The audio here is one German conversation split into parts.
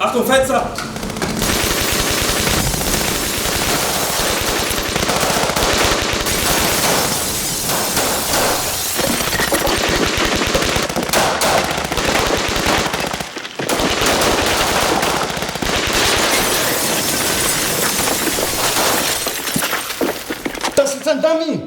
Achtung, Fenster! Das ist ein Dummy!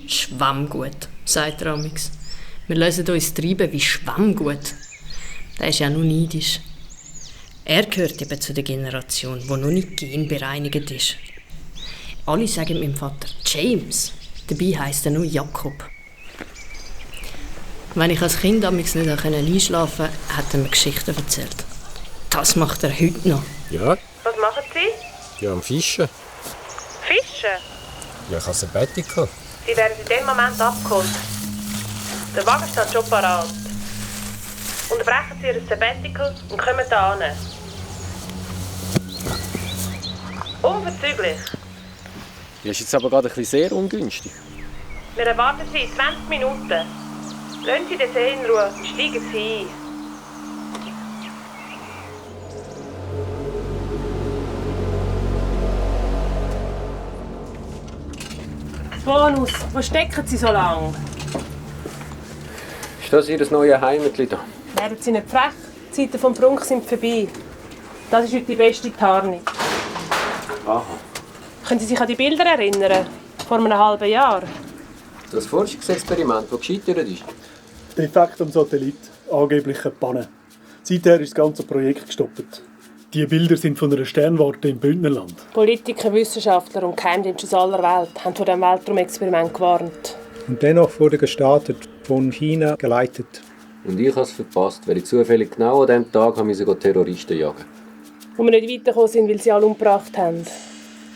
Schwammgut, sagt er amix. Wir lassen uns treiben wie Schwammgut. Der ist ja noch neidisch. Er gehört eben zu der Generation, die noch nicht genbereinigt ist. Alle sagen meinem Vater James, dabei heisst er nur Jakob. Wenn ich als Kind amix nicht einschlafen konnte, hat er mir Geschichten erzählt. Das macht er heute noch. Ja? Was machen Sie? Ja, am Fischen. Fischen? Ja, ich habe Sabbatical. Sie werden in dem Moment abgeholt. Der Wagen steht schon parat. Unterbrechen Sie Ihr Sabbatical und kommen hier hin. Unverzüglich. Das ist jetzt aber gerade ein bisschen sehr ungünstig. Wir erwarten Sie in 20 Minuten. Lassen Sie den See in Ruhe und steigen Sie ein. Bonus, wo stecken Sie so lange? Ist das Ihr neues Heimatli da? Werden Sie nicht frech? Die Zeiten vom Prunk sind vorbei. Das ist heute die beste Tarnung. Aha. Können Sie sich an die Bilder erinnern? Vor einem halben Jahr? Das Forschungsexperiment, das gescheitert ist. Defekt am Satellit, angeblich eine Panne. Seither ist das ganze Projekt gestoppt. Die Bilder sind von einer Sternwarte im Bündnerland. Politiker, Wissenschaftler und Geheimdienste aus aller Welt haben vor diesem Weltraumexperiment gewarnt. Und dennoch wurde gestartet, von China geleitet. Und ich habe es verpasst, weil ich zufällig genau an diesem Tag Terroristen jagen. Wo wir nicht weitergekommen sind, weil sie alle umgebracht haben.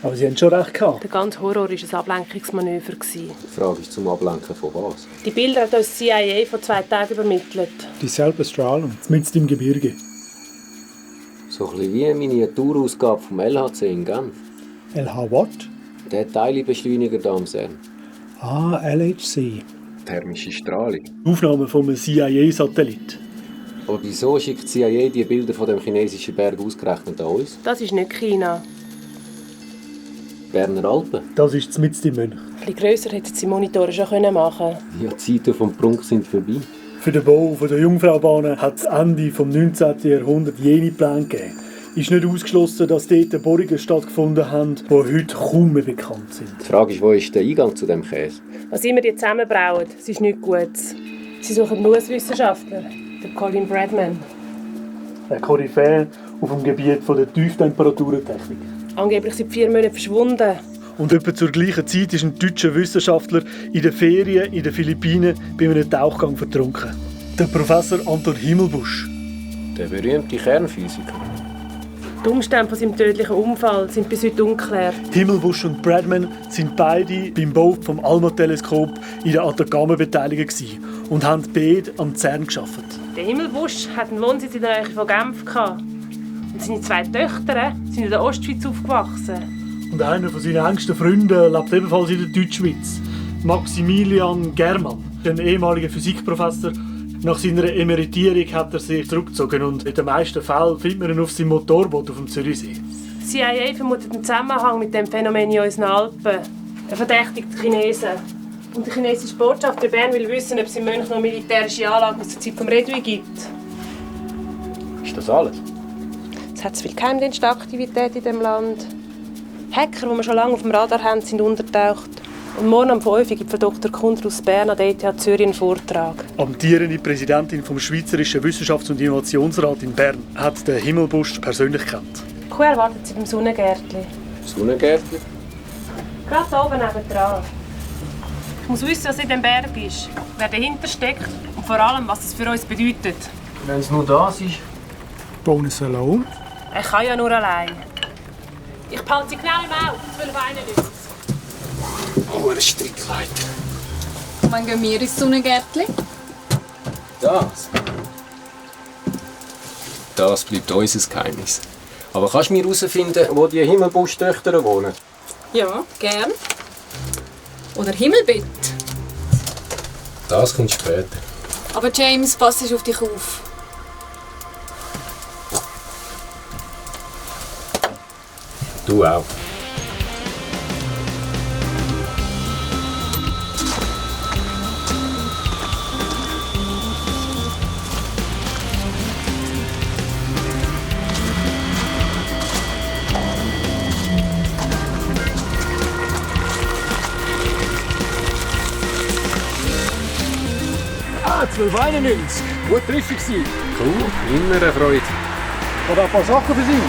Aber Sie haben schon recht gehabt. Der ganze Horror war ein Ablenkungsmanöver. Die Frage ist zum Ablenken von was? Die Bilder hat uns die CIA vor 2 Tagen übermittelt. Dieselbe Strahlung. Mitten im Gebirge. So ein bisschen wie eine Miniaturausgabe vom LHC in Genf. LH what? Der Teilebeschleuniger da am CERN. Ah, LHC. Thermische Strahlung. Aufnahmen von einem CIA-Satellit. Aber wieso schickt die CIA die Bilder von dem chinesischen Berg ausgerechnet an uns? Das ist nicht China. Berner Alpen. Das ist mitten im Mönch. Ein bisschen grösser hätten sie die Monitore schon machen können. Ja, die Zeiten vom Prunk sind vorbei. Für den Bau der Jungfraubahnen hat es Ende des 19. Jahrhunderts jene Pläne gegeben. Es ist nicht ausgeschlossen, dass dort Bohrungen stattgefunden haben, die heute kaum mehr bekannt sind. Die Frage ist, wo ist der Eingang zu dem Käse? Was immer die zusammenbrauen, es ist nichts Gutes. Sie suchen nur einen Wissenschaftler, den Colin Bradman. Ein Koryphäe auf dem Gebiet der Tieftemperaturetechnik. Angeblich sind 4 Monate verschwunden. Und etwa zur gleichen Zeit ist ein deutscher Wissenschaftler in den Ferien in den Philippinen bei einem Tauchgang vertrunken. Der Professor Anton Himmelbusch. Der berühmte Kernphysiker. Die Umstände von seinem tödlichen Unfall sind bis heute ungeklärt. Himmelbusch und Bradman sind beide beim Bau des ALMA-Teleskop in der Atacama beteiligt und haben beide am CERN gearbeitet. Der Himmelbusch hat einen Wohnsitz in der Nähe von Genf gehabt. Und seine 2 Töchter sind in der Ostschweiz aufgewachsen. Und einer von seinen engsten Freunden lebt ebenfalls in der Deutschschweiz. Maximilian Germann, ein ehemaliger Physikprofessor. Nach seiner Emeritierung hat er sich zurückgezogen und in den meisten Fällen findet man ihn auf seinem Motorboot auf dem Zürichsee. Die CIA vermutet einen Zusammenhang mit dem Phänomen in unseren Alpen. Er verdächtigt die Chinesen. Und die chinesische Botschaft in Bern will wissen, ob es in München noch militärische Anlagen aus der Zeit des Redui gibt. Ist das alles? Es hat zu viel Geheimdienstaktivität in diesem Land. Hacker, die wir schon lange auf dem Radar haben, sind untergetaucht. Und morgen um 5 Uhr gibt Frau Dr. Kunder aus Bern an der ETH Zürich einen Vortrag. Amtierende Präsidentin vom Schweizerischen Wissenschafts- und Innovationsrat in Bern hat den Himmelbusch persönlich gekannt. Kuh erwartet sie beim Sonnengärtli. Sonnengärtchen? Gerade da oben nebendran. Ich muss wissen, was in diesem Berg ist, wer dahinter steckt und vor allem, was es für uns bedeutet. Wenn es nur das ist. Bonus Salon. Er kann ja nur allein. Ich behalte sie genau im Auge, 1291. Oh, ein Strickleiter. Und wann gehen wir ins Sonnengärtli? Das bleibt unser Geheimnis. Aber kannst du mir herausfinden, wo die Himmelbusch-Töchter wohnen? Ja, gern. Oder Himmelbett. Das kommt später. Aber James, pass auf dich auf. Du auch. Ah, 1291. Gut Treffer gewesen. Cool, immer eine Freude. Oder ein paar Sachen für Sie.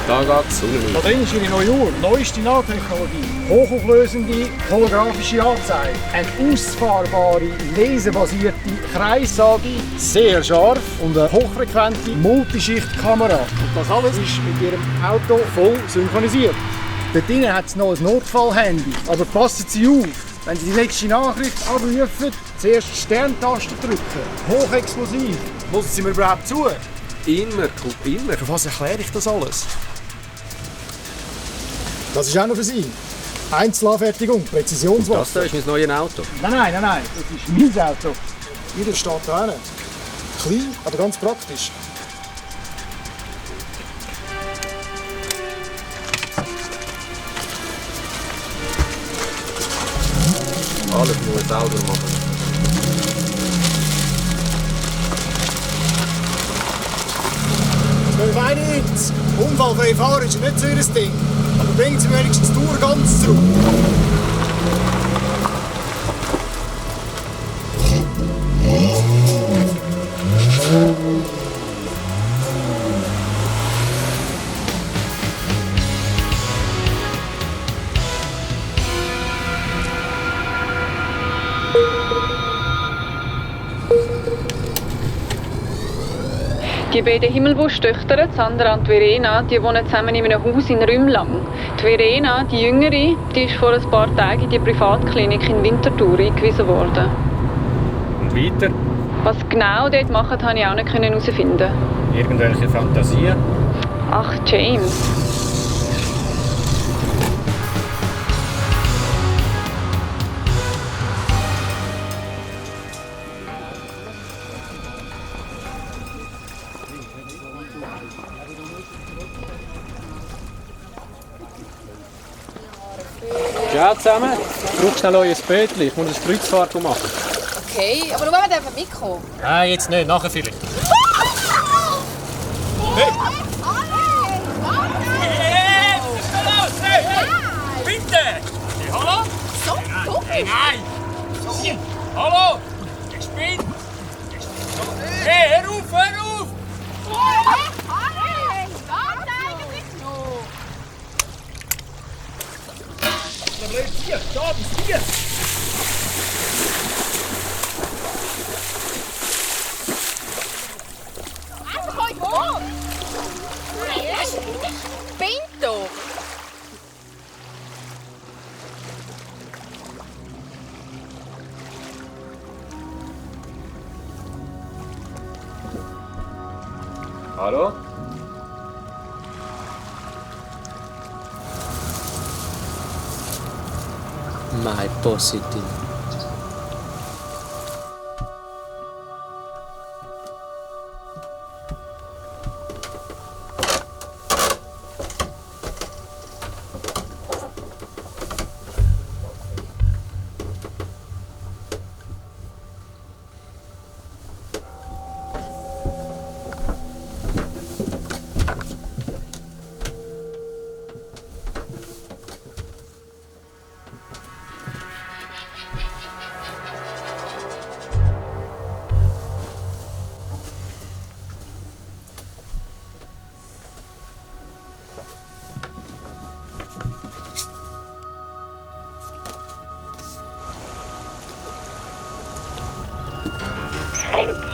Da geht's Sonnenlicht. Da drin ist Ihre neue Uhr. Neueste Nahtechnologie. Hochauflösende holographische Anzeige. Eine ausfahrbare, laserbasierte Kreissage. Sehr scharf und eine hochfrequente Multischichtkamera. Und das alles ist mit Ihrem Auto voll synchronisiert. Dort drinnen hat es noch ein Notfallhandy. Aber passen Sie auf, wenn Sie die letzte Nachricht abrufen, zuerst die Sterntaste drücken. Hochexplosiv. Hören Sie mir überhaupt zu? Immer, immer. Für was erkläre ich das alles? Das ist auch noch für Sie. Einzelanfertigung, Präzisionswaffe. Das da ist mein neues Auto. Nein, das ist mein Auto. Jeder steht da hin. Klein, aber ganz praktisch. Alles nur selber machen. Jetzt. Unfallfrei fahren ist nicht so Ihr Ding. Aber bringen Sie wenigstens die Tour ganz zurück. Die beiden Himmelbusch-Töchter, Sandra und Verena, die wohnen zusammen in einem Haus in Rümlang. Die Verena, die Jüngere, die ist vor ein paar Tagen in die Privatklinik in Winterthur eingewiesen worden. Und weiter? Was genau dort machen, konnte ich auch nicht herausfinden. Irgendwelche Fantasien? Ach, James. Gell zusammen? Brauch schnell euer Bötchen, ich muss eine Kreuzfahrt machen. Okay, aber nur wenn wir mitkommen. Ja, jetzt nicht, nachher vielleicht. Hey! Hey! Was ist da los? Hey! Bitte! Hey, hallo? So, du? Hey, nein! So. Hallo! Ich bin! Hey, hör auf, hör auf! Hey, warte eigentlich noch! Der bleibt hier, da, bis hier! Einfach euch hoch! Spinnt doch! Hallo? My positive.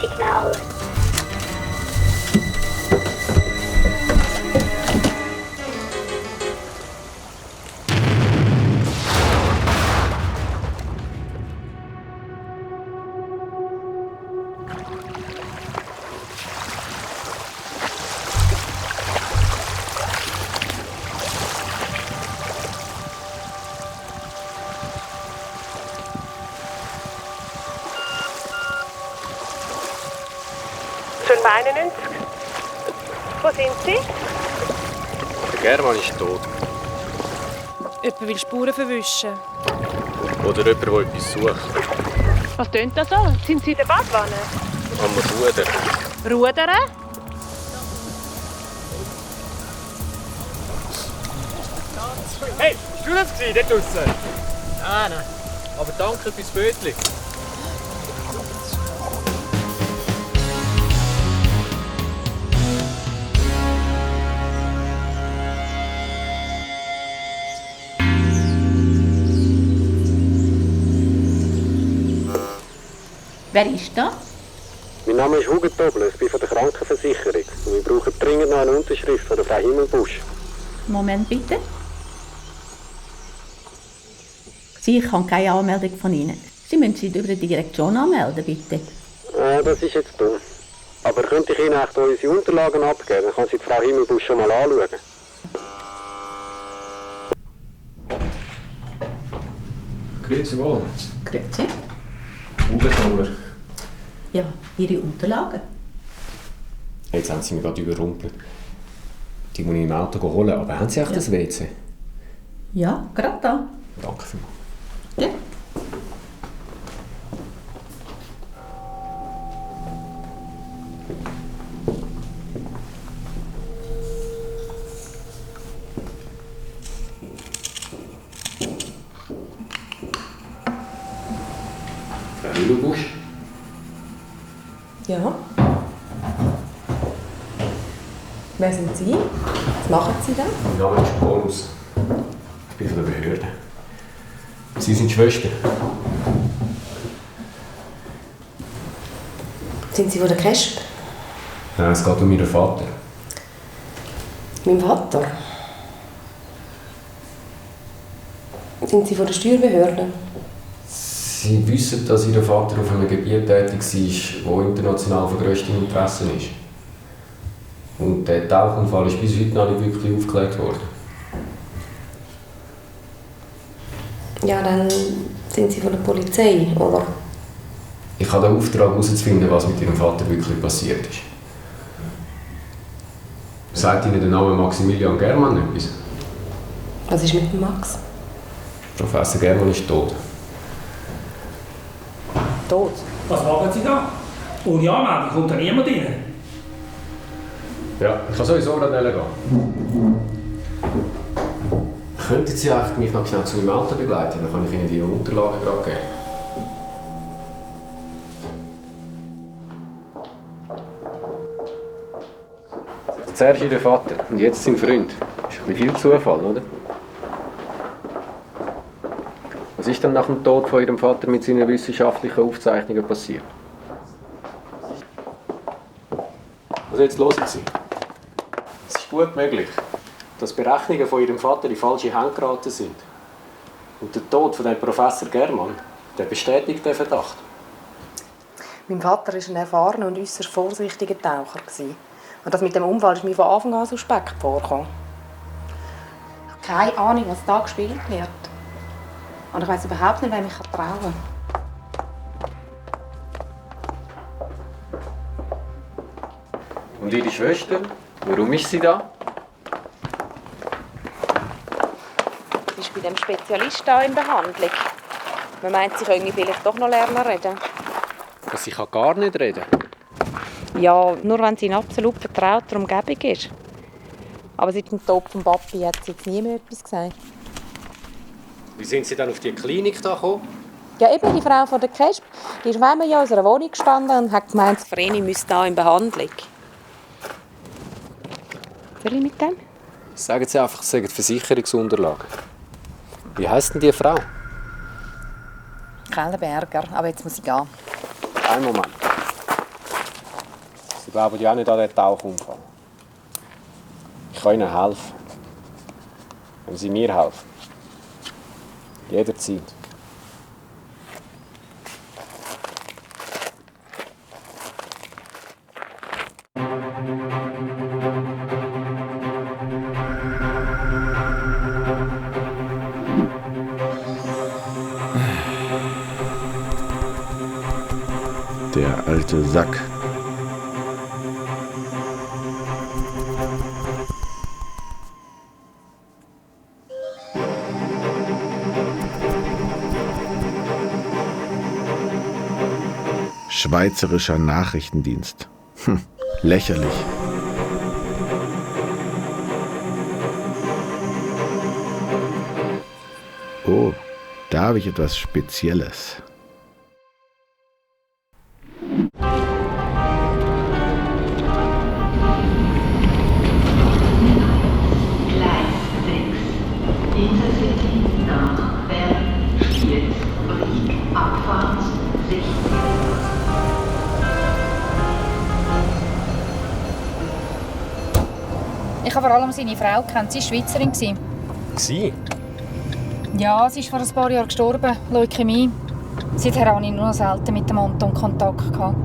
Signal. Schon 91. Wo sind Sie? Der German ist tot. Jemand will Spuren verwischen. Oder jemand, der etwas sucht. Was tönt das so? Sind Sie in der Badwanne? Am Rudern. Rudern? Hey, bist du das dort draussen? Nein. Aber danke fürs Bötchen. Wer ist da? Mein Name ist Hugo Tobler, ich bin von der Krankenversicherung. Und wir brauchen dringend noch eine Unterschrift von der Frau Himmelbusch. Moment bitte. Ich habe keine Anmeldung von Ihnen. Sie müssen sich über die Direktion anmelden, bitte. Das ist jetzt dumm. Aber könnte ich Ihnen echt unsere Unterlagen abgeben? Dann kann sie die Frau Himmelbusch schon mal anschauen. Grüezi wohl. Grüezi. Hugo Tobler. Ja, Ihre Unterlagen. Jetzt haben Sie mich gerade überrumpelt. Die muss ich im Auto holen. Aber haben Sie echt das WC? Ja, gerade da. Danke vielmals. Ja. Frau Himmelbusch? Ja. Wer sind Sie? Was machen Sie da? Mein Name ist Bonus. Ich bin von der Behörde. Sie sind Schwester. Sind Sie von der Kesp? Nein, es geht um Ihren Vater. Mein Vater? Sind Sie von der Steuerbehörde? Sie wissen, dass Ihr Vater auf einem Gebiet tätig war, das international von grösstem Interesse ist. Und der Tauchunfall ist bis heute noch nicht wirklich aufgeklärt worden. Ja, dann sind Sie von der Polizei, oder? Ich habe den Auftrag herauszufinden, was mit Ihrem Vater wirklich passiert ist. Sagt Ihnen der Name Maximilian German etwas? Was ist mit dem Max? Professor Germann ist tot. Tot? Was machen Sie da? Ohne Anmeldung kommt da niemand rein. Ja, ich kann sowieso gerade gehen. Könnten Sie mich noch schnell zu meinem Auto begleiten? Dann kann ich Ihnen die Unterlagen gerade geben. Zuerst Ihr Vater und jetzt sein Freund. Das ist ein bisschen viel Zufall, oder? Was ist denn nach dem Tod von Ihrem Vater mit seinen wissenschaftlichen Aufzeichnungen passiert? Also jetzt hören Sie. Es ist gut möglich, dass Berechnungen von Ihrem Vater in falsche Hände geraten sind. Und der Tod von dem Professor Germann, der bestätigt den Verdacht. Mein Vater war ein erfahrener und äußerst vorsichtiger Taucher. Und das mit dem Unfall ist mir von Anfang an suspekt vorgekommen. Ich habe keine Ahnung, was da gespielt wird. Und ich weiss überhaupt nicht, wem ich trauen kann. Und Ihre Schwester? Warum ist sie da? Sie ist bei dem Spezialist hier in Behandlung. Man meint, sie können vielleicht doch noch lernen reden. Sie kann gar nicht reden. Ja, nur wenn sie in absolut vertrauter Umgebung ist. Aber seit dem Tod von Papi hat sie jetzt nie mehr etwas gesagt. Wie sind Sie dann auf die Klinik gekommen? Ja, eben die Frau von der Kesp, die ist einmal in unserer Wohnung gestanden und hat gemeint, Vreni müsse hier in Behandlung. Soll ich mit dem? Sagen Sie einfach, es seien Versicherungsunterlagen. Wie heisst denn die Frau? Kellenberger, aber jetzt muss ich gehen. Einen Moment. Sie glauben ja auch nicht an den Tauchunfall. Ich kann Ihnen helfen. Wenn Sie mir helfen. Jederzeit. Der alte Sack. Schweizerischer Nachrichtendienst. Lächerlich. Oh, da habe ich etwas Spezielles. Ich habe vor allem seine Frau gekannt. Sie war Schweizerin. Sie? Ja, sie ist vor ein paar Jahren gestorben. Leukämie. Seither hatte ich nur noch selten mit dem Anton Kontakt gehabt.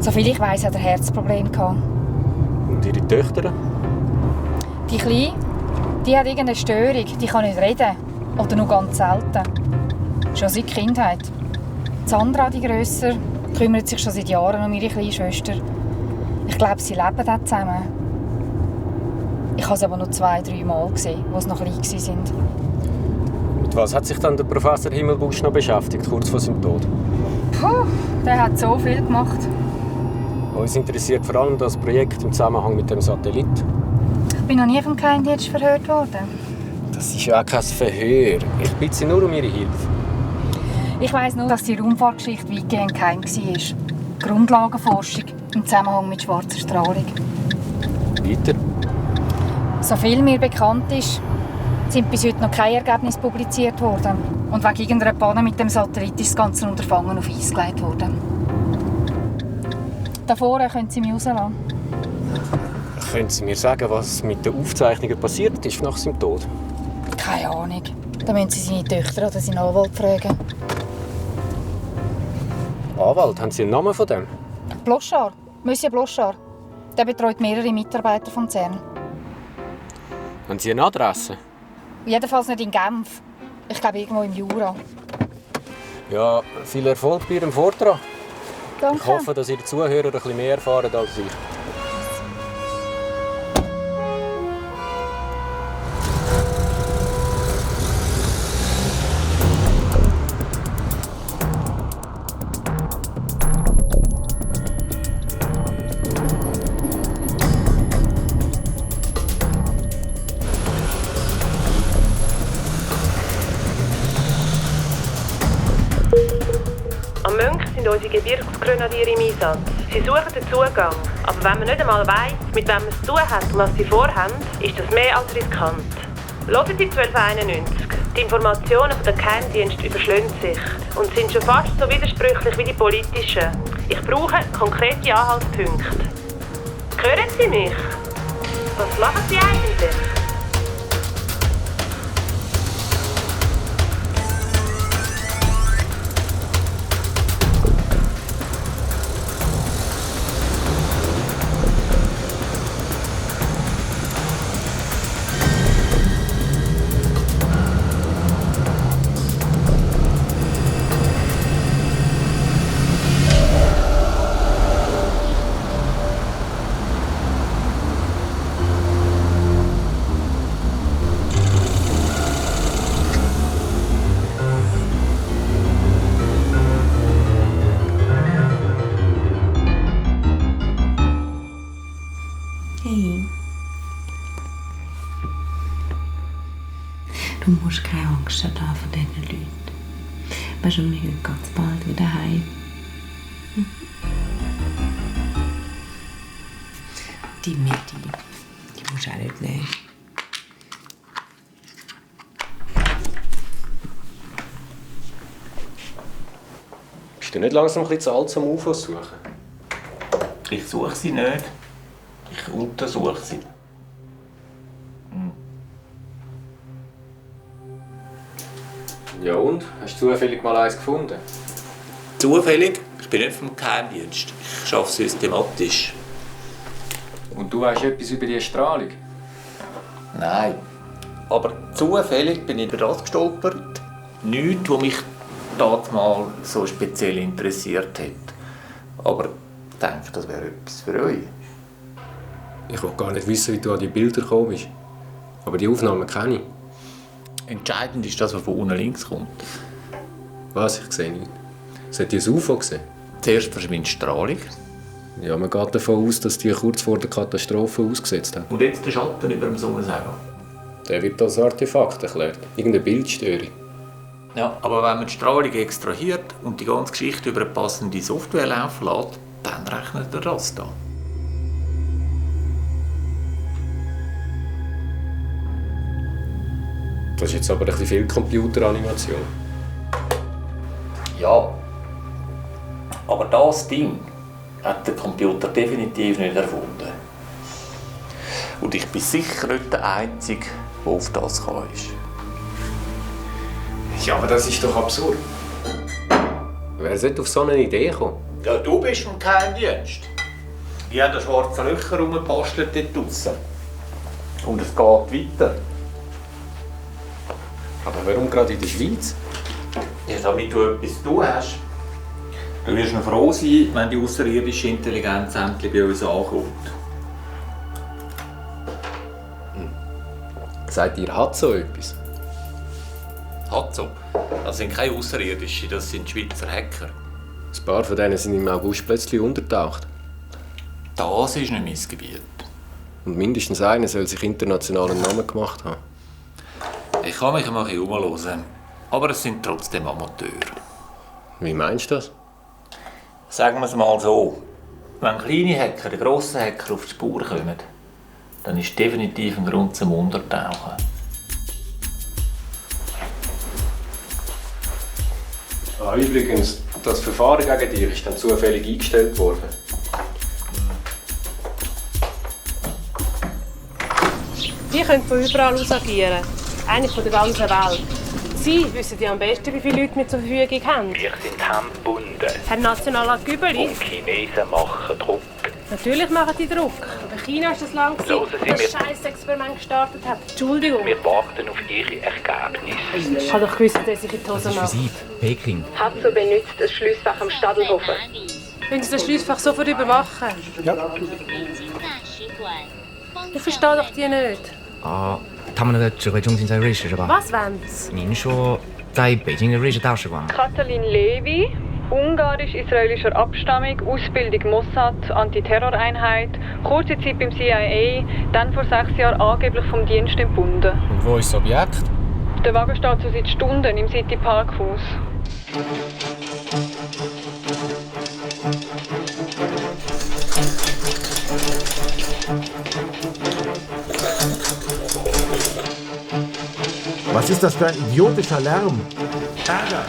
Soviel ich weiss, hat er Herzprobleme gehabt. Und Ihre Töchter? Die Kleine, die hat irgendeine Störung. Die kann nicht reden. Oder nur ganz selten. Schon seit Kindheit. Sandra, die Grösser, kümmert sich schon seit Jahren um ihre kleine Schwester. Ich glaube, sie leben dort zusammen. Ich habe sie aber nur 2-3 Mal gesehen, als sie noch klein waren. Mit was hat sich dann der Professor Himmelbusch noch beschäftigt, kurz vor seinem Tod? Puh, der hat so viel gemacht. Uns interessiert vor allem das Projekt im Zusammenhang mit dem Satellit. Ich bin noch nie vom Geheimdienst verhört worden. Das ist ja auch kein Verhör. Ich bitte Sie nur um Ihre Hilfe. Ich weiss nur, dass die Raumfahrtgeschichte weitgehend geheim war. Grundlagenforschung im Zusammenhang mit schwarzer Strahlung. Weiter? Soviel mir bekannt ist, sind bis heute noch keine Ergebnisse publiziert worden. Und wegen irgendeiner Panne mit dem Satellit ist das ganze Unterfangen auf Eis gelegt worden. Da vorne können Sie mich rauslassen. Können Sie mir sagen, was mit den Aufzeichnungen passiert ist nach seinem Tod? Keine Ahnung. Da müssen Sie seine Töchter oder seinen Anwalt fragen. Anwalt, haben Sie einen Namen von dem? Bloschar. Monsieur Bloschar. Der betreut mehrere Mitarbeiter vom CERN. Haben Sie eine Adresse? Jedenfalls nicht in Genf. Ich glaube irgendwo im Jura. Ja, viel Erfolg bei Ihrem Vortrag. Danke. Ich hoffe, dass Ihre Zuhörer ein bisschen mehr erfahren als ich. Am Mönch sind unsere Gebirgsgrenadiere im Einsatz. Sie suchen den Zugang, aber wenn man nicht einmal weiss, mit wem man es zu tun hat und was sie vorhaben, ist das mehr als riskant. Hören Sie 1291. Die Informationen von den Geheimdiensten überschlagen sich und sind schon fast so widersprüchlich wie die politischen. Ich brauche konkrete Anhaltspunkte. Hören Sie mich? Was machen Sie eigentlich? Du musst keine Angst haben von diesen Leuten. Weißt du, wir gehen ganz bald wieder heim. Die Mitte, die musst du auch nicht nehmen. Bist du nicht langsam ein bisschen zu alt zum UFOs suchen? Ich suche sie nicht. Ich untersuche sie. Ja und? Hast du zufällig mal eins gefunden? Zufällig? Ich bin nicht vom Geheimdienst. Ich arbeite systematisch. Und du weißt etwas über die Strahlung? Nein. Aber zufällig bin ich über das gestolpert. Nichts, was mich damals so speziell interessiert hat. Aber ich denke, das wäre etwas für euch. Ich will gar nicht wissen, wie du an die Bilder gekommen bist. Aber die Aufnahmen kenne ich. Entscheidend ist das, was von unten links kommt. Was? Ich sehe nichts. Hat ihr ein UFO gesehen? Zuerst verschwindet Strahlung. Ja, man geht davon aus, dass die kurz vor der Katastrophe ausgesetzt haben. Und jetzt der Schatten über dem Sonnensegel. Der wird als Artefakt erklärt. Irgendeine Bildstörung. Ja, aber wenn man die Strahlung extrahiert und die ganze Geschichte über eine passende Software laufen lässt, dann rechnet er das da. Das ist jetzt aber ein bisschen viel Computeranimation. Ja. Aber das Ding hat der Computer definitiv nicht erfunden. Und ich bin sicher nicht der Einzige, der auf das kann. Ja, aber das ist doch absurd. Wer sollte auf so eine Idee kommen? Ja, du bist vom Geheimdienst. Die haben schwarze Löcher rumgebastelt dort draussen. Und es geht weiter. Aber warum gerade in der Schweiz? Ja, damit du etwas zu tun hast. Du wirst noch froh sein, wenn die außerirdische Intelligenz endlich bei uns ankommt. Sagt ihr, hat so etwas? Hat so. Das sind keine Außerirdische, das sind Schweizer Hacker. Ein paar von denen sind im August plötzlich untertaucht. Das ist nicht mein Gebiet. Und mindestens einer soll sich internationalen Namen gemacht haben. Ich kann mich ein bisschen umhören, aber es sind trotzdem Amateure. Wie meinst du das? Sagen wir es mal so. Wenn kleine Hacker den grossen Hacker auf die Spur kommen, dann ist definitiv ein Grund zum Untertauchen. Übrigens, das Verfahren gegen dich ist dann zufällig eingestellt worden. Die können von überall aus agieren. Eigentlich von der ganzen Welt. Sie wissen ja am besten, wie viele Leute wir zur Verfügung haben. Wir sind handgebunden. Herr Nationaler Gübeli. Und Chinesen machen Druck. Natürlich machen die Druck. Aber China ist das Land, das das Scheiß-Experiment gestartet hat. Entschuldigung. Wir warten auf Ihre Ergebnisse. Ich habe doch gewusst, dass ich in die Hose mache. Peking. Hatzo benutzt das Schliessfach am Stadelhofen. Können Sie das Schliessfach sofort überwachen? Ja. Ich verstehe doch die nicht. 他们的指挥中心在瑞士是吧？ Was wollen Sie? 您说在北京的瑞士大使馆吗？ Katalin Levi, ungarisch-israelischer Abstammung, Ausbildung Mossad, Antiterroreinheit, kurze Zeit beim CIA, dann vor 6 Jahren angeblich vom Dienst entbunden. Und wo ist das Objekt? Der Wagen steht so seit Stunden im City Parkhaus. Was ist das für ein idiotischer Lärm? Ärger.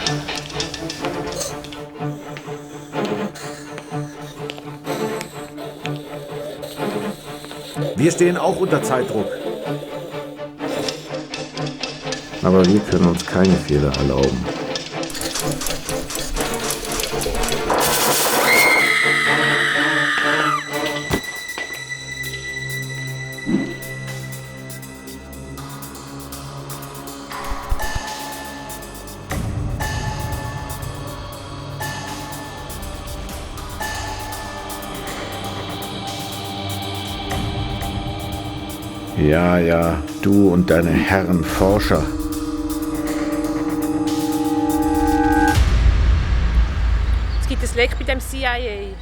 Wir stehen auch unter Zeitdruck. Aber wir können uns keine Fehler erlauben. Ja, du und deine Herren Forscher. Es gibt ein Leck bei dem CIA.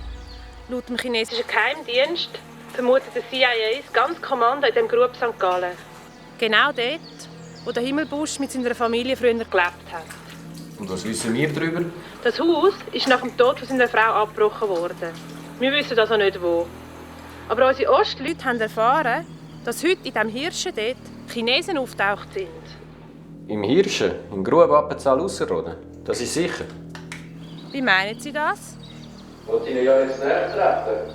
Laut dem chinesischen Geheimdienst vermutet der CIA das ganze Kommando in dem Grub St. Gallen. Genau dort, wo der Himmelbusch mit seiner Familie früher gelebt hat. Und was wissen wir darüber? Das Haus ist nach dem Tod von seiner Frau abgebrochen worden. Wir wissen also nicht wo. Aber unsere Ostleute haben erfahren, dass heute in diesem Hirschen dort Chinesen auftaucht sind. Im Hirschen, in Grube Appenzell Ausserrhoden. Das ist sicher. Wie meinen Sie das? Wollt Ihnen ja jetzt näher treten.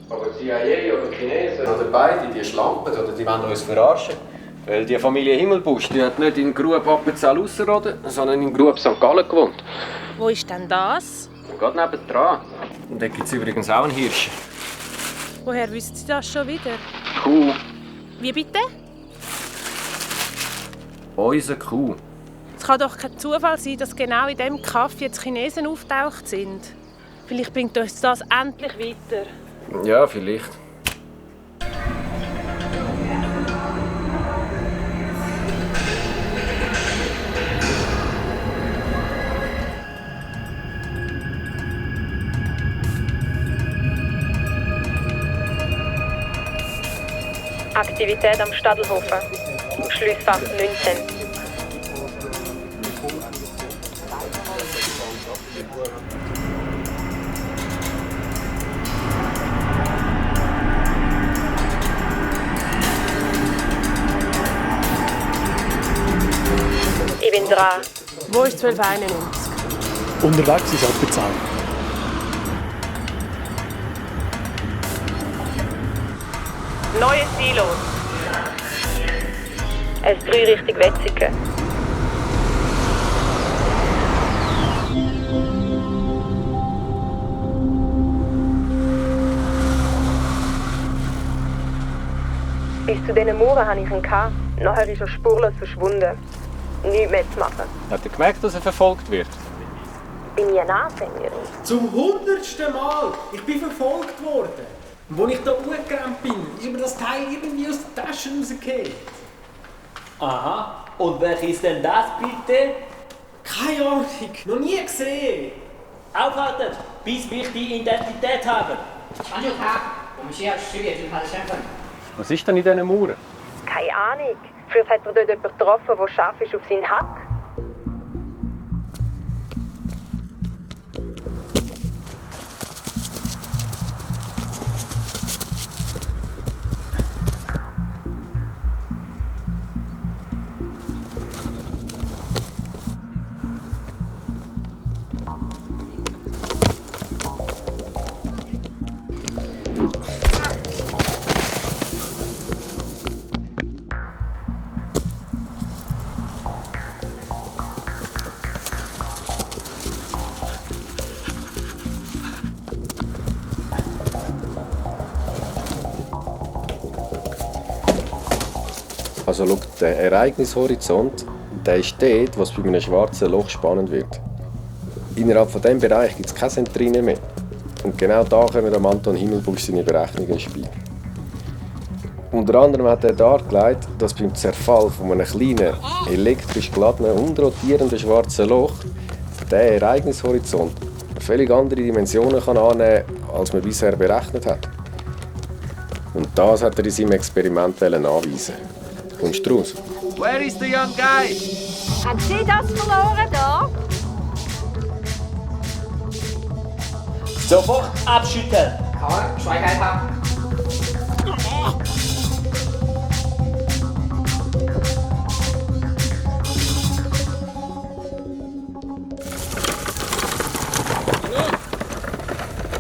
Aber CIA oder Chinesen oder beide, die schlampen oder die wollen uns verarschen. Weil die Familie Himmelbusch, die hat nicht in Grube Appenzell Ausserrhoden, sondern in Grube St. Gallen gewohnt. Wo ist denn das? Geht nebendran. Und da gibt es übrigens auch einen Hirsch. Woher wissen Sie das schon wieder? Kuh. Wie bitte? Unsere Kuh. Es kann doch kein Zufall sein, dass genau in diesem Kaffee jetzt Chinesen auftaucht sind. Vielleicht bringt uns das endlich weiter. Ja, vielleicht. Aktivität am Stadelhofen. Schlussfach 19. Ich bin dran. Wo ist 1291? Unterwegs ist Appenzell. Neues Silo. S3 Richtung Wetzikon. Bis zu diesen Mauern hatte ich ihn. Nachher ist er spurlos verschwunden. Nichts mehr zu machen. Hat er gemerkt, dass er verfolgt wird? Bin ich eine Anfängerin? Zum 100. Mal! Ich bin verfolgt worden. Und als ich da hochgerannt bin, ist mir das Teil irgendwie aus der Tasche rausgefallen. Aha. Und welches ist denn das bitte? Keine Ahnung, noch nie gesehen. Aufhalten, bis wir die Identität haben. Was ist denn in diesen Mauern? Keine Ahnung. Vielleicht hat er dort jemanden getroffen, der scharf ist auf seinen Hack. Also schau, der Ereignishorizont, der ist dort, wo es bei einem schwarzen Loch spannend wird. Innerhalb von diesem Bereich gibt es keine Zentrine mehr. Und genau da kommen am Anton Himmelbusch seine Berechnungen ins Spiel. Unter anderem hat er dargelegt, dass beim Zerfall von einem kleinen, elektrisch geladenen und rotierenden schwarzen Loch der Ereignishorizont völlig andere Dimensionen kann annehmen kann, als man bisher berechnet hat. Und das hat er in seinem Experiment anweisen. Kommst du raus? Where is the young guy? Haben Sie das verloren da? Sofort abschütteln! Schweigheit haben.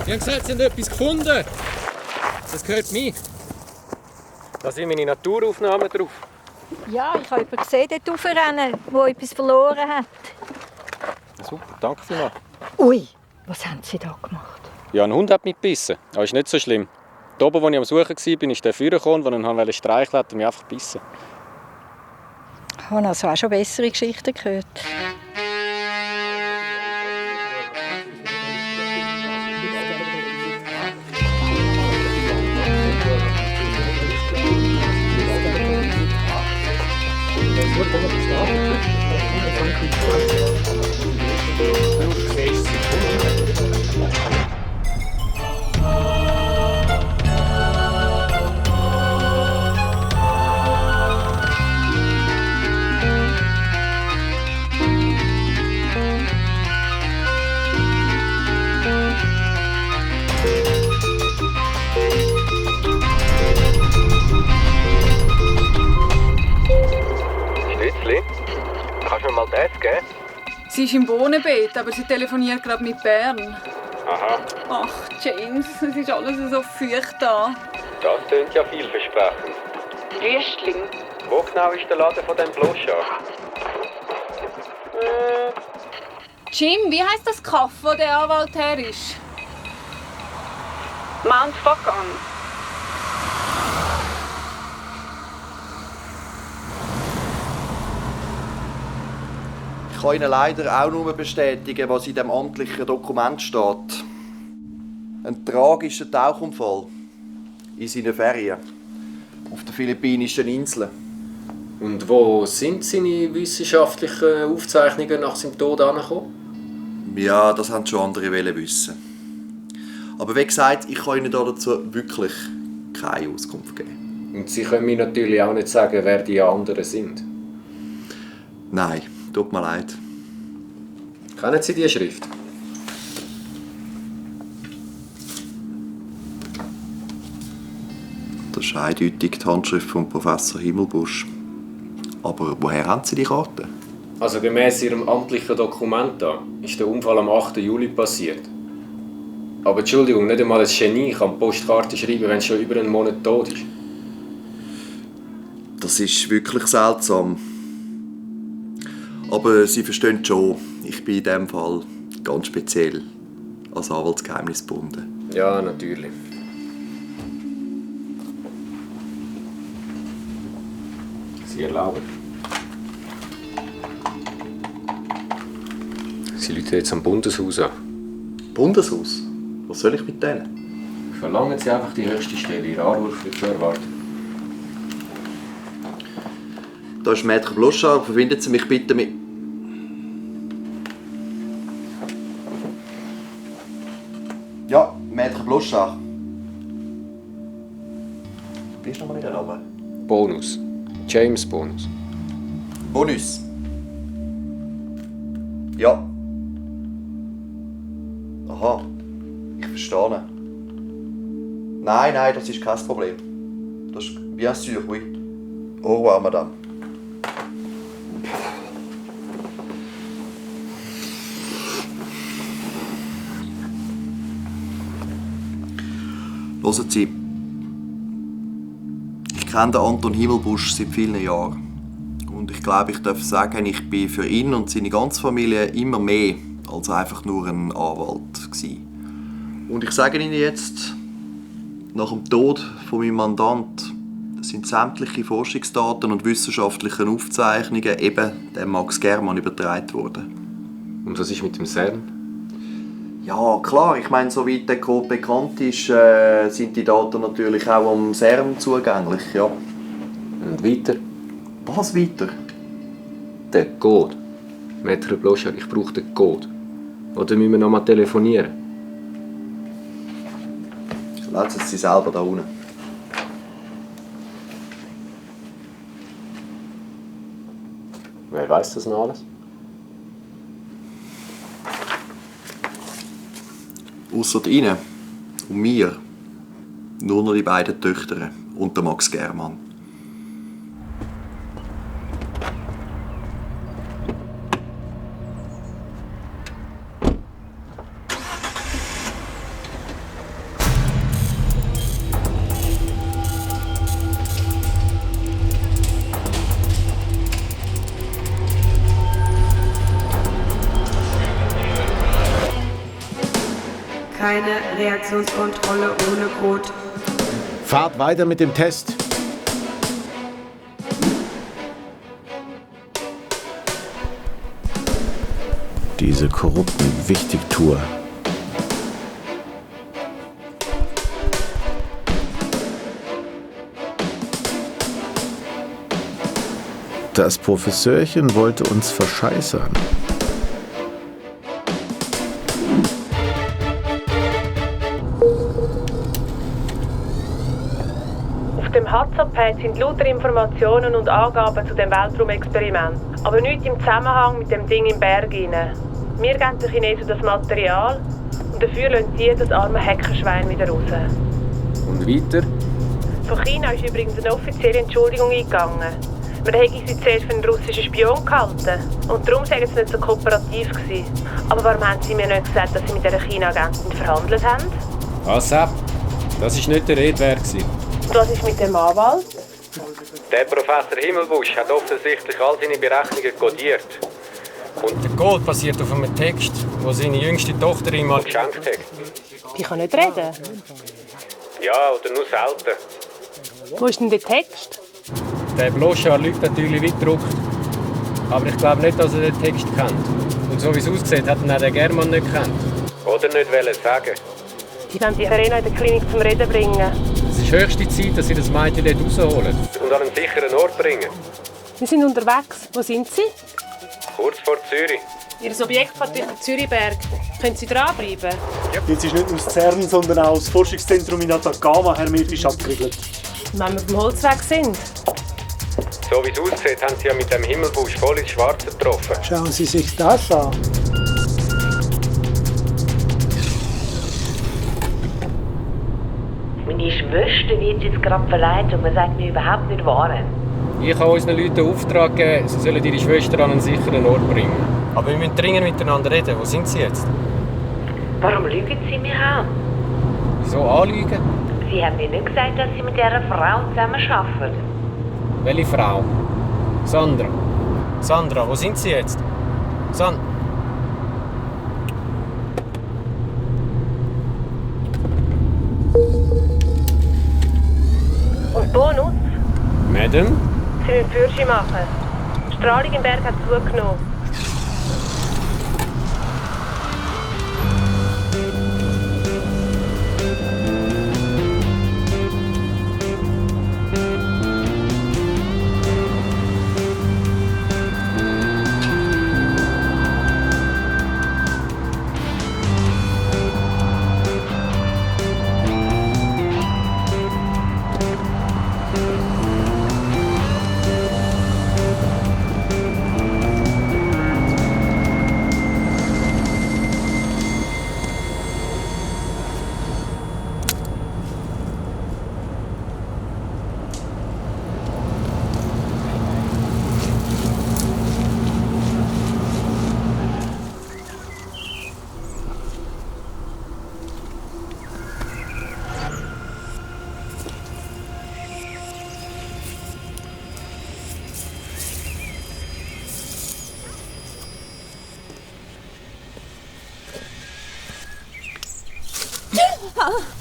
Die haben gesagt, sie haben etwas gefunden. Das gehört mir. Da sind meine Naturaufnahmen drauf. Ja, ich habe jemanden gesehen, dort raufrennen, der etwas verloren hat. Super, danke vielmals. Ui, was haben Sie da gemacht? Ja, ein Hund hat mich gebissen. Aber ist nicht so schlimm. Da oben, wo ich am Suchen war, ist der Führer gekommen, der ihn streicheln wollte, hat mich einfach gebissen. Ich habe also auch schon bessere Geschichten gehört. Kannst du mir mal das geben? Sie ist im Wohnbett, aber sie telefoniert gerade mit Bern. Aha. Ach, James, es ist alles so feucht da. Das klingt ja vielversprechend. Wüstling. Wo genau ist der Laden von dem Bloschar? Jim, wie heisst das Kaff, wo der Anwalt her ist? Mount Fuck on. Ich kann Ihnen leider auch nur bestätigen, was in dem amtlichen Dokument steht. Ein tragischer Tauchunfall in seinen Ferien auf den Philippinischen Inseln. Und wo sind seine wissenschaftlichen Aufzeichnungen nach seinem Tod angekommen? Ja, das haben schon andere wissen. Aber wie gesagt, ich kann Ihnen dazu wirklich keine Auskunft geben. Und Sie können mir natürlich auch nicht sagen, wer die anderen sind. Nein, tut mir leid. Kennen Sie diese Schrift? Das ist eindeutig die Handschrift von Professor Himmelbusch. Aber woher haben Sie die Karte? Also gemäss Ihrem amtlichen Dokument da ist der Unfall am 8. Juli passiert. Aber Entschuldigung, nicht einmal ein Genie kann Postkarte schreiben, wenn es schon über einen Monat tot ist. Das ist wirklich seltsam. Aber Sie verstehen schon, ich bin in diesem Fall ganz speziell als Anwaltsgeheimnis gebunden. Ja, natürlich. Sie erlauben. Sie rufen jetzt am Bundeshaus an. Bundeshaus? Was soll ich mit denen? Verlangen Sie einfach die höchste Stelle. Ihr Anruf wird zu erwarten. Da ist Maître Bloschard. Verbinden Sie mich bitte mit... Ja, Maître Bloschard. Wie ist nochmal Ihr Name? Bonus. James Bonus. Bonus. Ja. Aha, ich verstehe. Nein, das ist kein Problem. Das ist bien sûr, oui. Au revoir, madame. Hören Sie, ich kenne den Anton Himmelbusch seit vielen Jahren. Und ich glaube, ich darf sagen, ich bin für ihn und seine ganze Familie immer mehr als einfach nur ein Anwalt gewesen. Und ich sage Ihnen jetzt, nach dem Tod von meinem Mandant sind sämtliche Forschungsdaten und wissenschaftlichen Aufzeichnungen eben dem Max Germann übertragen worden. Und was ist mit dem CERN? Ja, klar. Ich meine, soweit der Code bekannt ist, sind die Daten natürlich auch am CERN zugänglich, ja. Und weiter? Was weiter? Der Code. Maître Bloschard, ich brauche den Code. Oder müssen wir noch mal telefonieren? Lassen Sie selber da unten. Wer weiß das noch alles? Ausser Ihnen und mir nur noch die beiden Töchter und der Max Germann. keine Reaktionskontrolle ohne Code. Fahrt weiter mit dem Test. Diese korrupten Wichtigtour. Das Professorchen wollte uns verscheißern. Auf dem HAZOP-Pad sind lauter Informationen und Angaben zu dem Weltraumexperiment. Aber nichts im Zusammenhang mit dem Ding im Berg rein. Wir geben den Chinesen das Material und dafür lassen sie das arme Hackerschwein wieder raus. Und weiter? Von China ist übrigens eine offizielle Entschuldigung eingegangen. Man hätte sie zuerst für einen russischen Spion gehalten. Und darum sagen sie nicht so kooperativ gewesen. Aber warum haben sie mir nicht gesagt, dass sie mit dieser China-Agentin verhandelt haben? Was ab? Das war nicht der Rede wert. Und was ist mit dem Anwalt? Der Professor Himmelbusch hat offensichtlich all seine Berechnungen kodiert. Und der Code basiert auf einem Text, den seine jüngste Tochter ihm mal geschenkt hat. Die kann nicht reden. Ja, oder nur selten. Wo ist denn der Text? Der Bloschar lügt natürlich wie gedruckt. Aber ich glaube nicht, dass er den Text kennt. Und so wie es aussieht, hat ihn auch der German nicht gekannt. Oder nicht wollen sagen. Sie wollen die Verena in der Klinik zum Reden bringen. Es ist höchste Zeit, dass sie das Mädchen dort rausholen und an einen sicheren Ort bringen. Wir sind unterwegs. Wo sind Sie? Kurz vor Zürich. Ihr Objekt fährt durch den Zürichberg. Können Sie dranbleiben? Jetzt ist nicht nur das CERN, sondern auch das Forschungszentrum in Atacama hermetisch abgeriegelt. Und wenn wir auf dem Holzweg sind? So wie es aussieht, haben sie ja mit dem Himmelbusch voll ins Schwarze getroffen. Schauen Sie sich das an. Meine Schwester wird jetzt gerade verleiht und man sagt mir überhaupt nicht wahr. Ich habe unseren Leuten den Auftrag gegeben, sie sollen ihre Schwester an einen sicheren Ort bringen. Aber wir müssen dringend miteinander reden. Wo sind sie jetzt? Warum lügen Sie mich an? Wieso anlügen? Sie haben mir nicht gesagt, dass Sie mit dieser Frau zusammen arbeiten. Welche Frau? Sandra. Sandra, wo sind Sie jetzt? Und Bonus? Madame? Sie müssen Führerschein machen. Die Strahlung im Berg hat zugenommen.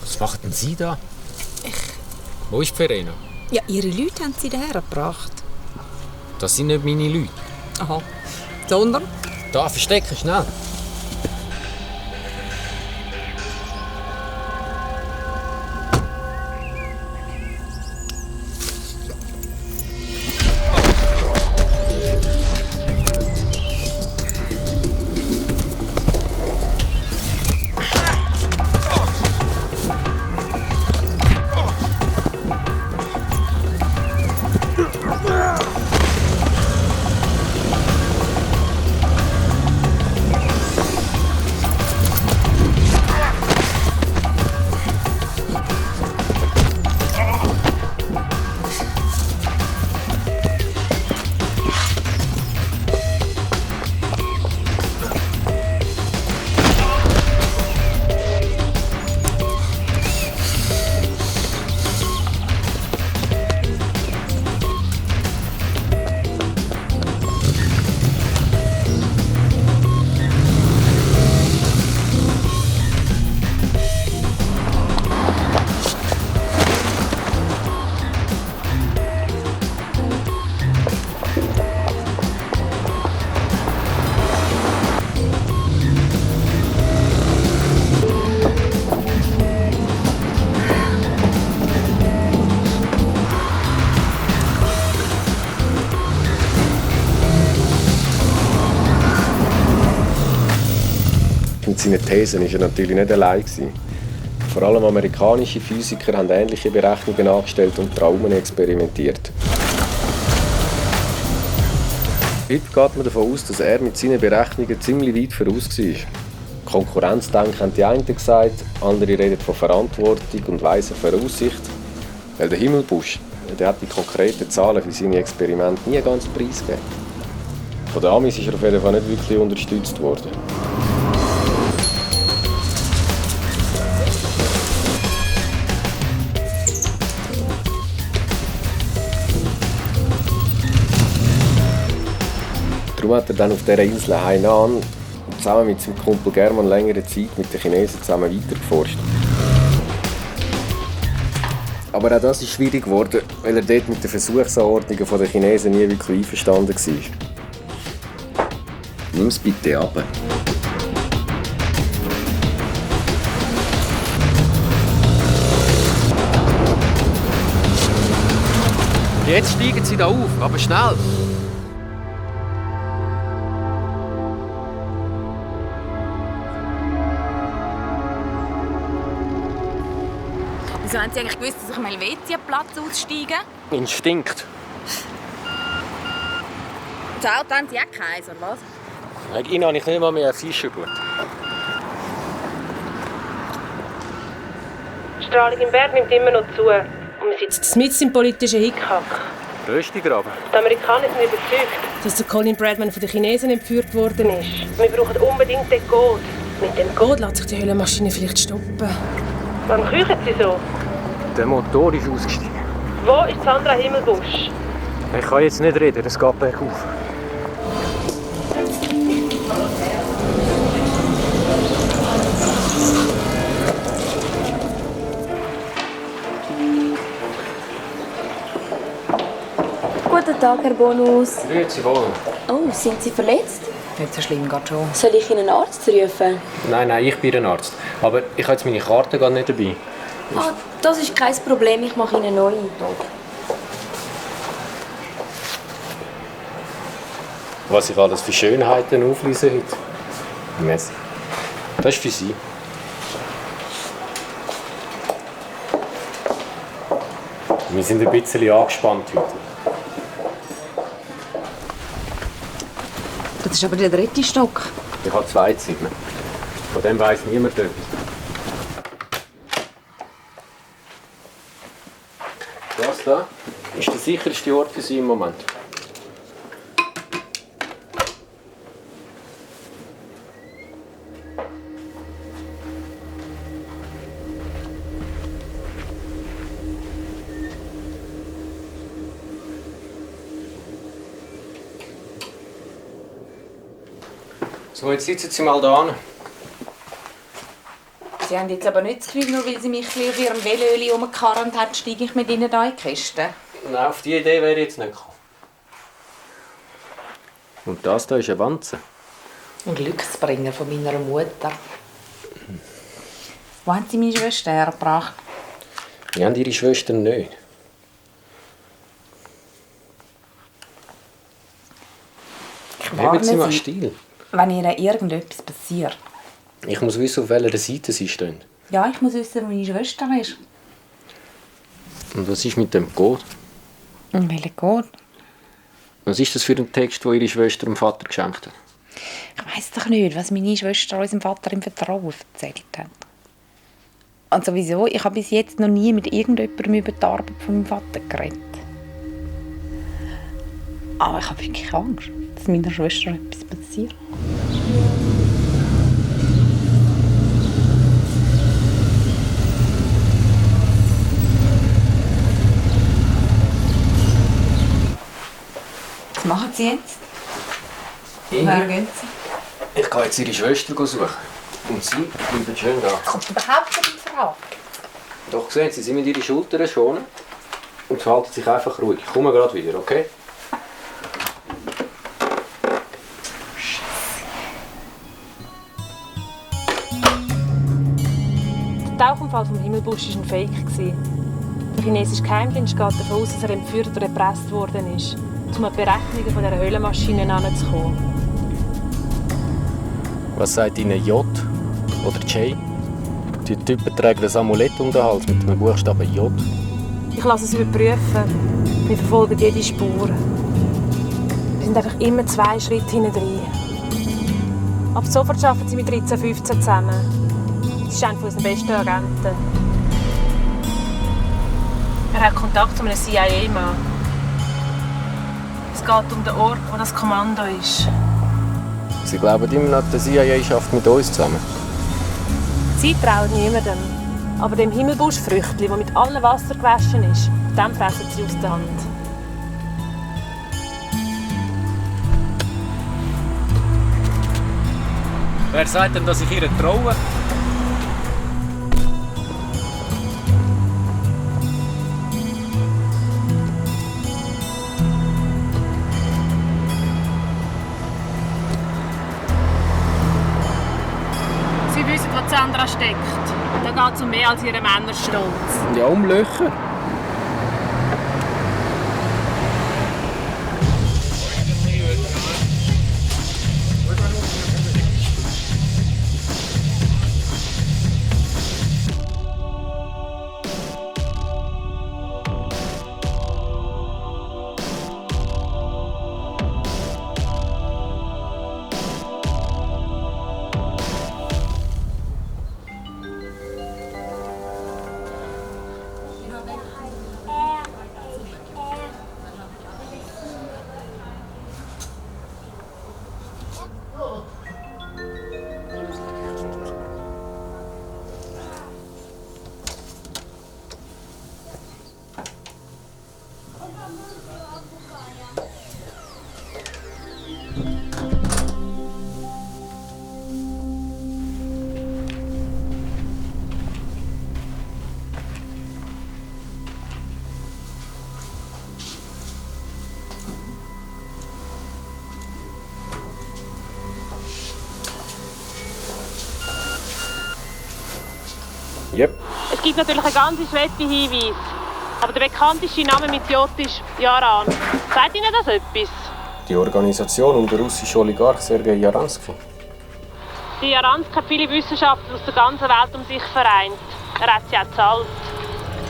Was machten Sie da? Wo ist Verena? Ja, Ihre Leute haben sie hergebracht. Das sind nicht meine Leute. Aha. Sondern? Da, verstecken, schnell. Mit seinen Thesen war er natürlich nicht allein. Vor allem amerikanische Physiker haben ähnliche Berechnungen angestellt und Traumen experimentiert. Heute geht man davon aus, dass er mit seinen Berechnungen ziemlich weit voraus war. Konkurrenzdenken haben die einen gesagt, andere reden von Verantwortung und weiser Voraussicht. Weil der Himmelbusch, der hat die konkreten Zahlen für seine Experimente nie ganz preisgegeben. Von den Amis ist er auf jeden Fall nicht wirklich unterstützt worden. Darum hat er dann auf dieser Insel Hainan zusammen mit seinem Kumpel German längere Zeit mit den Chinesen zusammen weitergeforscht. Aber auch das ist schwierig geworden, weil er dort mit den Versuchsanordnungen der Chinesen nie wirklich einverstanden war. Nimm es bitte ab. Jetzt steigen sie da auf, aber schnell! Wieso haben Sie eigentlich gewusst, dass ich am Helvetia-Platz aussteige? Instinkt. Das Auto haben Sie auch keins, oder was? Wegen Ihnen habe ich nicht mal mehr ein Fischerboot. Die Strahlung im Berg nimmt immer noch zu. Und wir sitzen mitten im politischen Hickhack. Röstigraben. Die Amerikaner sind überzeugt, dass der Colin Bradman von den Chinesen entführt worden ist. Wir brauchen unbedingt den Code. Mit dem Code lässt sich die Höhlenmaschine vielleicht stoppen. Warum küchen Sie so? Der Motor ist ausgestiegen. Wo ist Sandra Himmelbusch? Ich kann jetzt nicht reden, es geht bergauf. Guten Tag, Herr Bonus. Grüezi wohl. Oh, sind Sie verletzt? Nicht so schlimm, geht schon. Soll ich Ihnen einen Arzt rufen? Nein, ich bin ein Arzt. Aber ich habe jetzt meine Karte gar nicht dabei. Ah, das ist kein Problem, ich mache Ihnen neu. Was ich alles für Schönheiten auflese heute. Merci. Das ist für Sie. Wir sind ein bisschen angespannt heute. Das ist aber der 3. Stock. Ich habe 2 Zimmer. Von dem weiss niemand etwas. Das hier ist der sicherste Ort für Sie im Moment. So, jetzt sitzen Sie mal da hin. Sie haben jetzt aber nicht das Gefühl, nur weil Sie mich auf Ihrem Velöli rumgekarrt haben, steige ich mit Ihnen da in die Kiste. Nein, auf die Idee wäre ich jetzt nicht gekommen. Und das hier ist ein Wanze. Ein Glücksbringer von meiner Mutter. Wo haben Sie meine Schwester hergebracht? Wir haben Ihre Schwester nicht. Nehmen Sie mal still. Wenn Ihnen irgendetwas passiert. Ich muss wissen, auf welcher Seite Sie stehen. Ja, ich muss wissen, wo meine Schwester ist. Und was ist mit dem Code? Und welcher Code? Was ist das für ein Text, den Ihre Schwester dem Vater geschenkt hat? Ich weiss doch nicht, was meine Schwester unserem Vater im Vertrauen erzählt hat. Und sowieso, ich habe bis jetzt noch nie mit irgendjemandem über die Arbeit von meinem Vater geredet. Aber ich habe wirklich Angst, dass meiner Schwester etwas passiert. Was machen Sie jetzt? Woher gehen Sie? Ich gehe jetzt Ihre Schwester suchen. Und Sie bleiben schön da. Kommt überhaupt nicht in Frage. Doch, sehen Sie, Sie müssen Ihre Schultern schonen und verhalten sich einfach ruhig. Ich komme gerade wieder, okay? Der Tauchunfall vom Himmelbusch war ein Fake. Der chinesische Geheimdienst geht davon aus, dass er entführt oder erpresst worden ist, um an die Berechnungen dieser Höhlenmaschine heranzukommen. Was sagt Ihnen J oder J? Die Typen tragen das Amulett um den Hals mit dem Buchstaben J. Ich lasse es überprüfen. Wir verfolgen jede Spur. Wir sind einfach immer 2 Schritte hinten drin. Ab sofort arbeiten sie mit 1315 zusammen. Sie ist einer unserer besten Agenten. Er hat Kontakt zu einem CIA-Mann. Es geht um den Ort, wo das Kommando ist. Sie glauben immer noch, der CIA schafft mit uns zusammen? Sie trauen niemandem. Aber dem Himmelbuschfrüchtli, das mit allem Wasser gewaschen ist, dem fressen sie aus der Hand. Wer sagt denn, dass ich ihr traue? Sie wissen, wo Sandra steckt. Da geht es um mehr als ihren Männerstolz. Ja, um Löcher. Yep. Es gibt natürlich einen ganz schlechten Hinweis. Aber der bekannteste Name mit J ist Jaran. Sagt Ihnen das etwas? Die Organisation um den russischen Oligarch Sergei Jaransky. Die Jaransky hat viele Wissenschaftler aus der ganzen Welt um sich vereint. Er hat sie auch gezahlt.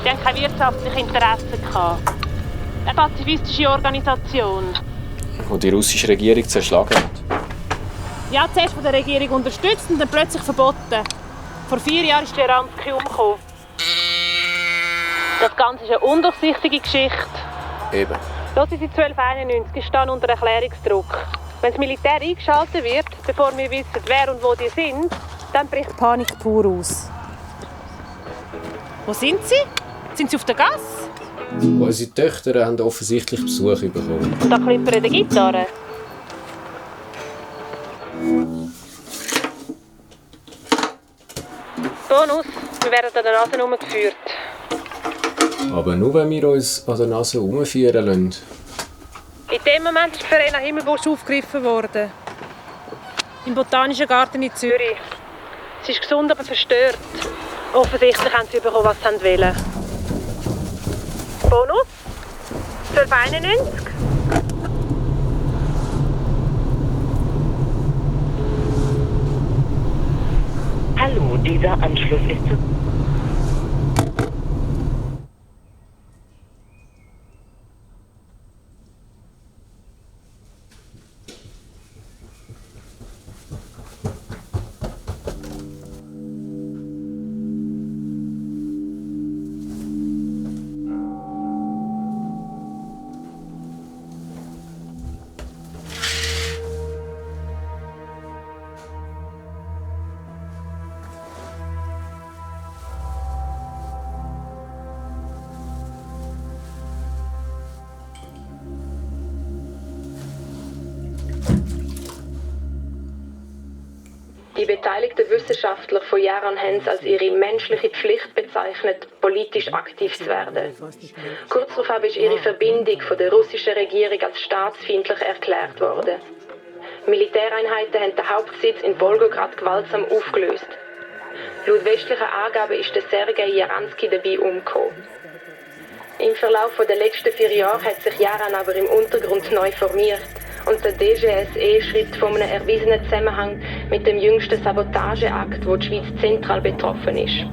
Die haben keine wirtschaftlichen Interessen gehabt. Eine pazifistische Organisation. Die die russische Regierung zerschlagen hat. Ja, zuerst von der Regierung unterstützt und dann plötzlich verboten. Vor 4 Jahren ist Jaransky umgekommen. Das Ganze ist eine undurchsichtige Geschichte. Eben. Hören Sie 1291 stehen unter Erklärungsdruck. Wenn das Militär eingeschaltet wird, bevor wir wissen, wer und wo die sind, dann bricht Panik pur aus. Wo sind Sie? Sind Sie auf der Gasse? Unsere Töchter haben offensichtlich Besuch bekommen. Und da klimpert eine Gitarre. Bonus, wir werden an der Nase herumgeführt. Aber nur, wenn wir uns an der Nase herumführen lassen. In dem Moment ist Verena Himmelbusch aufgegriffen worden. Im Botanischen Garten in Zürich. Sie ist gesund, aber verstört. Offensichtlich haben sie bekommen, was sie wollen. Bonus? 1291? Hallo, dieser Anschluss ist zu... Die beteiligten Wissenschaftler von Jaran haben es als ihre menschliche Pflicht bezeichnet, politisch aktiv zu werden. Kurz darauf ist ihre Verbindung von der russischen Regierung als staatsfeindlich erklärt worden. Militäreinheiten haben den Hauptsitz in Wolgograd gewaltsam aufgelöst. Laut westlichen Angaben ist der Sergei Jaransky dabei umgekommen. Im Verlauf der letzten 4 Jahre hat sich Jaran aber im Untergrund neu formiert. Und der DGSE schreibt von einem erwiesenen Zusammenhang mit dem jüngsten Sabotageakt, wo die Schweiz zentral betroffen ist.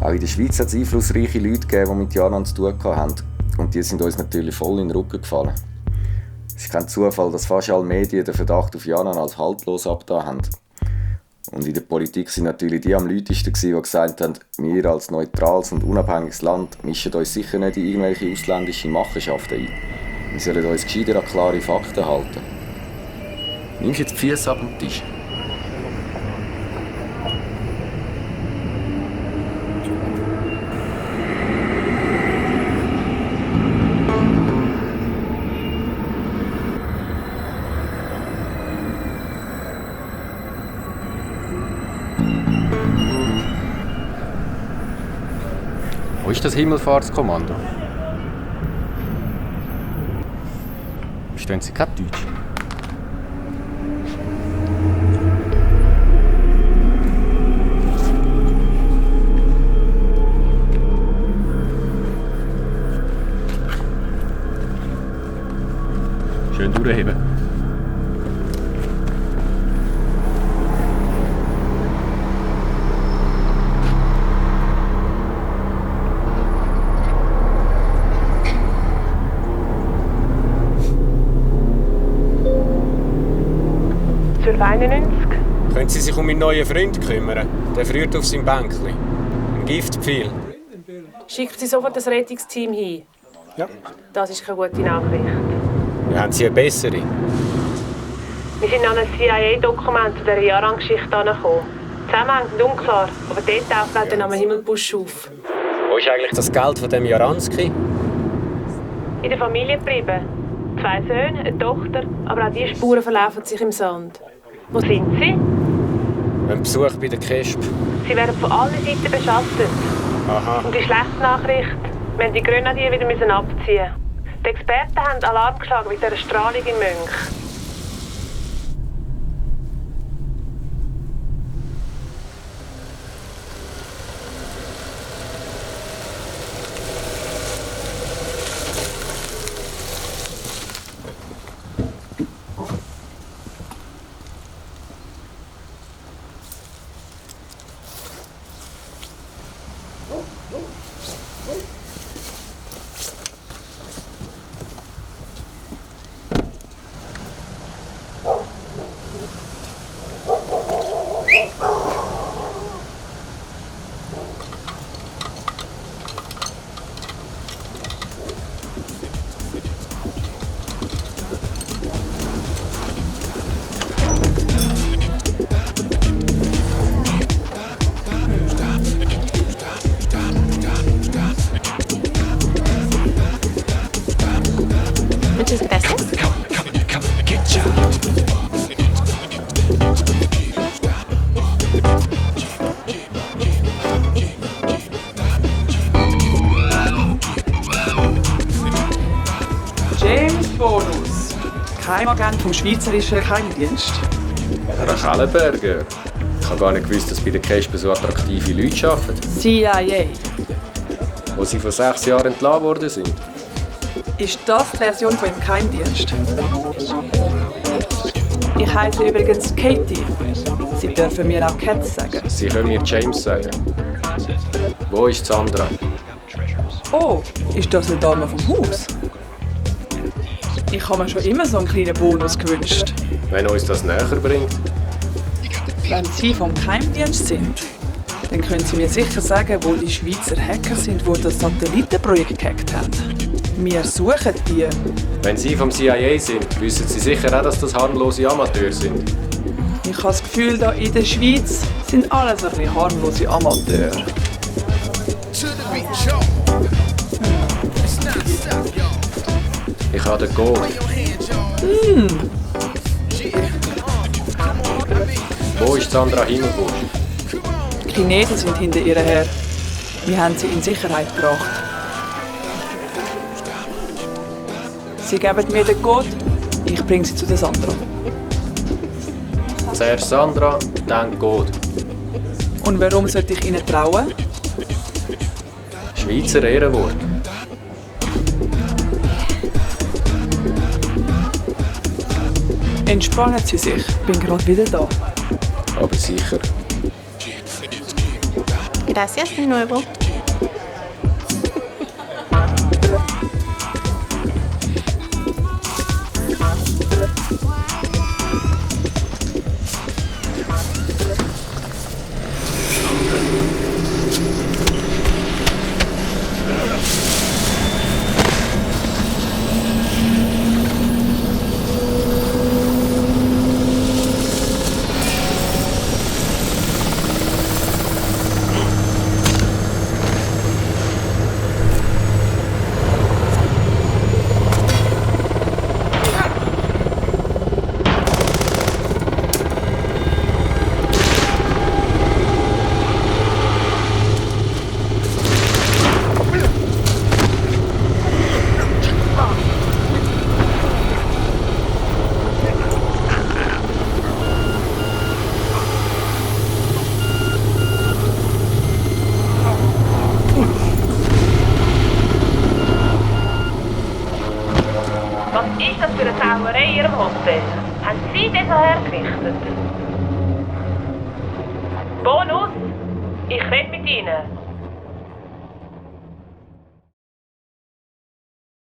Auch in der Schweiz hat es einflussreiche Leute gegeben, die mit Janan zu tun hatten. Und die sind uns natürlich voll in den Rücken gefallen. Es ist kein Zufall, dass fast alle Medien den Verdacht auf Janan als haltlos abgetan haben. Und in der Politik sind natürlich die am lautesten, die gesagt haben, wir als neutrales und unabhängiges Land mischen uns sicher nicht in irgendwelche ausländischen Machenschaften ein. Wir sollen uns gescheiter an klare Fakten halten. Nimmst jetzt die Füße ab dem Tisch? Wo ist das Himmelfahrtskommando? Verstehen Sie kein Deutsch? Schön durchheben. Können Sie sich um meinen neuen Freund kümmern? Der friert auf seinem Bänkli. Ein Giftpfeil. Schickt Sie sofort das Rettungsteam hin. Ja. Das ist keine gute Nachricht. Ja, haben Sie eine bessere? Wir sind an ein CIA-Dokument zu dieser Jaran-Geschichte herangekommen. Zusammenhänge sind unklar, aber dort taucht der Name Himmelbusch auf. Wo ist eigentlich das Geld von dem Jaranski? In der Familie geblieben. 2 Söhne, eine Tochter, aber auch diese Spuren verlaufen sich im Sand. Wo sind sie? Ein Besuch bei der KESB. Sie werden von allen Seiten beschattet. Aha. Und die schlechte Nachricht, wir müssen die Grenadier wieder abziehen. Die Experten haben Alarm geschlagen mit dieser Strahlung in Münch. Geheimagent vom Schweizerischen Geheimdienst. Herr Kellenberger, ich habe gar nicht gewusst, dass bei der KESB so attraktive Leute arbeiten. CIA. Wo sie vor 6 Jahren entlassen worden sind. Ist das die Version von Ihrem Geheimdienst? Ich heiße übrigens Katie. Sie dürfen mir auch Cat sagen. Sie können mir James sagen. Wo ist Sandra? Oh, ist das eine Dame vom Haus? Ich habe mir schon immer so einen kleinen Bonus gewünscht. Wenn uns das näher bringt. Wenn Sie vom Geheimdienst sind, dann können Sie mir sicher sagen, wo die Schweizer Hacker sind, die das Satellitenprojekt gehackt haben. Wir suchen die. Wenn Sie vom CIA sind, wissen Sie sicher auch, dass das harmlose Amateure sind. Ich habe das Gefühl, da in der Schweiz sind alles ein bisschen harmlose Amateure. Ich habe den Code. Wo ist Sandra Himmelbusch? Die Chinesen sind hinter ihr her. Wir haben sie in Sicherheit gebracht. Sie geben mir den Code, ich bringe sie zu der Sandra. Zuerst Sandra, dann Code. Und warum sollte ich ihnen trauen? Schweizer Ehrenwort. Entspannen Sie sich, ich bin gerade wieder da. Aber sicher. Gracias de nuevo. Was ist das für eine Sauerei in Ihrem Hotel? Haben Sie das so hergerichtet? Bonus! Ich rede mit Ihnen.